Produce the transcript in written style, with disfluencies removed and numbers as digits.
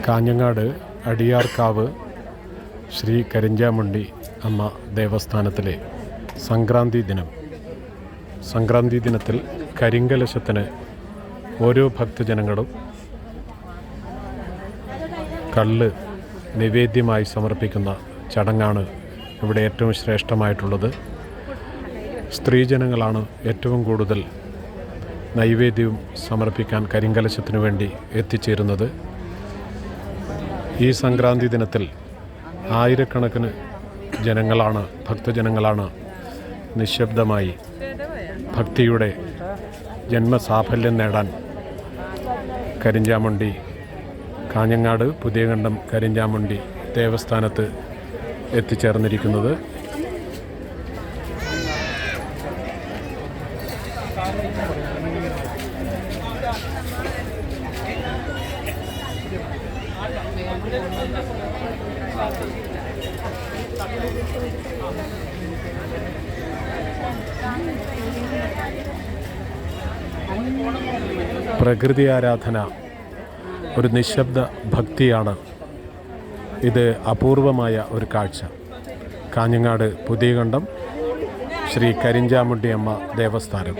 കാഞ്ഞങ്ങാട് അടിയാർക്കാവ് ശ്രീ കരിഞ്ചാമുണ്ടി അമ്മ ദേവസ്ഥാനത്തിലെ സംക്രാന്തി ദിനത്തിൽ കരിങ്കലശത്തിന് ഓരോ ഭക്തജനങ്ങളും കള്ള് നിവേദ്യമായി സമർപ്പിക്കുന്ന ചടങ്ങാണ് ഇവിടെ ഏറ്റവും ശ്രേഷ്ഠമായിട്ടുള്ളത്. സ്ത്രീജനങ്ങളാണ് ഏറ്റവും കൂടുതൽ നൈവേദ്യവും സമർപ്പിക്കാൻ കരിങ്കലശത്തിനു വേണ്ടി എത്തിച്ചേരുന്നത്. ഈ സംക്രാന്തി ദിനത്തിൽ ആയിരക്കണക്കിന് ഭക്തജനങ്ങളാണ് നിശബ്ദമായി ഭക്തിയുടെ ജന്മസാഫല്യം നേടാൻ കരിഞ്ചാമുണ്ടി കാഞ്ഞങ്ങാട് പുതിയകണ്ടം കരിഞ്ചാമുണ്ടി ദേവസ്ഥാനത്ത് എത്തിച്ചേർന്നിരിക്കുന്നത്. പ്രകൃതി ആരാധന ഒരു നിശബ്ദ ഭക്തിയാണ്. ഇത് അപൂർവമായ ഒരു കാഴ്ച. കാഞ്ഞങ്ങാട് പുതിയകണ്ടം ശ്രീ കരിഞ്ചാമുണ്ടി അമ്മ ദേവസ്ഥാനം.